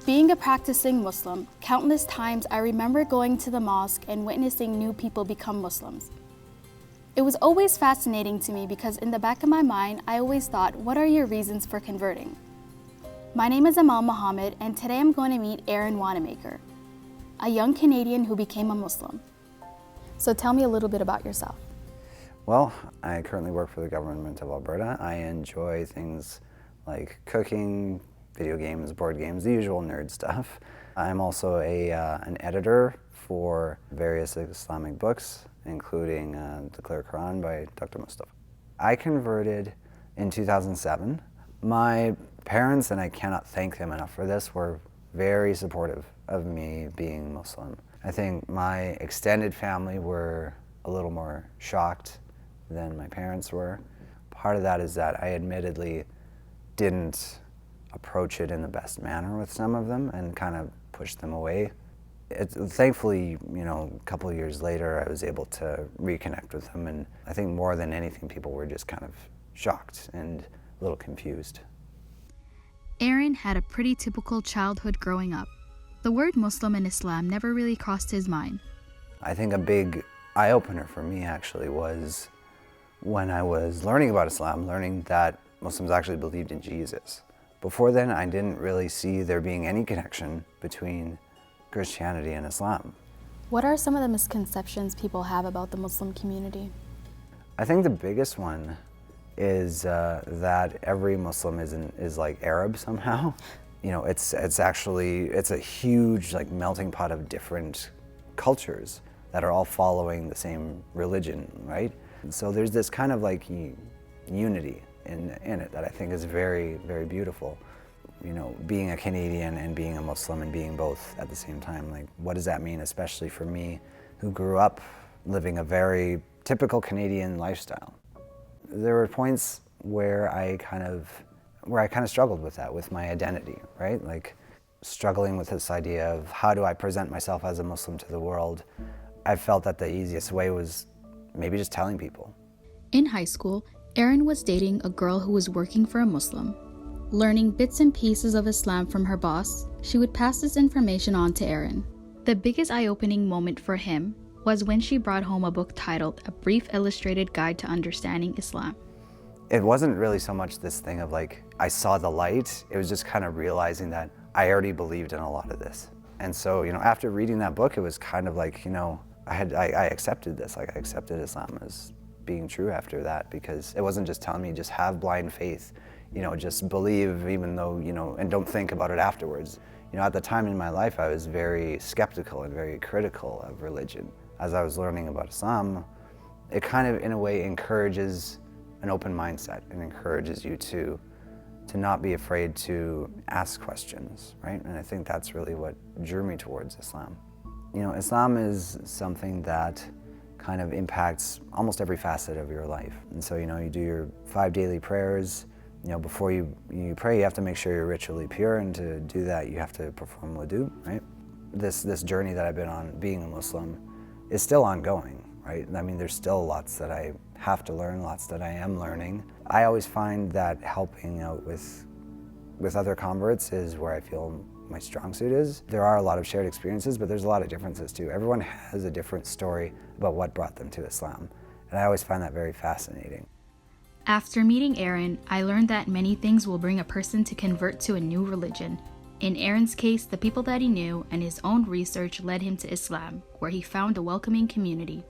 Being a practicing Muslim, countless times I remember going to the mosque and witnessing new people become Muslims. It was always fascinating to me because in the back of my mind, I always thought, what are your reasons for converting? My name is Amal Muhammad, and today I'm going to meet Aaron Wanamaker, a young Canadian who became a Muslim. So tell me a little bit about yourself. Well, I currently work for the government of Alberta. I enjoy things like cooking, video games, board games, the usual nerd stuff. I'm also an editor for various Islamic books, including the Clear Quran by Dr. Mustafa. I converted in 2007. My parents, and I cannot thank them enough for this, were very supportive of me being Muslim. I think my extended family were a little more shocked than my parents were. Part of that is that I admittedly didn't approach it in the best manner with some of them and kind of pushed them away. Thankfully, a couple of years later, I was able to reconnect with them, and I think more than anything, people were just kind of shocked and a little confused. Aaron had a pretty typical childhood growing up. The word Muslim and Islam never really crossed his mind. I think a big eye-opener for me actually was when I was learning about Islam, learning that Muslims actually believed in Jesus. Before then, I didn't really see there being any connection between Christianity and Islam. What are some of the misconceptions people have about the Muslim community? I think the biggest one is that every Muslim is like Arab somehow. It's a huge melting pot of different cultures that are all following the same religion, right? So there's this kind of unity in it that I think is very, very beautiful. Being a Canadian and being a Muslim and being both at the same time, what does that mean, especially for me who grew up living a very typical Canadian lifestyle? There were points where I kind of struggled with that, with my identity, right? Struggling with this idea of how do I present myself as a Muslim to the world. I felt that the easiest way was maybe just telling people. In high school, Aaron was dating a girl who was working for a Muslim. Learning bits and pieces of Islam from her boss, she would pass this information on to Aaron. The biggest eye-opening moment for him was when she brought home a book titled A Brief Illustrated Guide to Understanding Islam. It wasn't really so much this thing of I saw the light. It was just kind of realizing that I already believed in a lot of this. And so, after reading that book, it was kind of I accepted this. I accepted Islam as being true after that, because it wasn't just telling me just have blind faith, just believe even though, and don't think about it afterwards. At the time in my life, I was very skeptical and very critical of religion. As I was learning about Islam, it kind of, in a way, encourages an open mindset and encourages you to not be afraid to ask questions, right? And I think that's really what drew me towards Islam. Islam is something that kind of impacts almost every facet of your life. And so, you do your 5 daily prayers. Before you pray, you have to make sure you're ritually pure, and to do that, you have to perform wudu, right? This journey that I've been on, being a Muslim, is still ongoing, right? I mean, there's still lots that I have to learn, lots that I am learning. I always find that helping out with other converts is where I feel my strong suit is. There are a lot of shared experiences, but there's a lot of differences too. Everyone has a different story about what brought them to Islam, and I always find that very fascinating. After meeting Aaron, I learned that many things will bring a person to convert to a new religion. In Aaron's case, the people that he knew and his own research led him to Islam, where he found a welcoming community.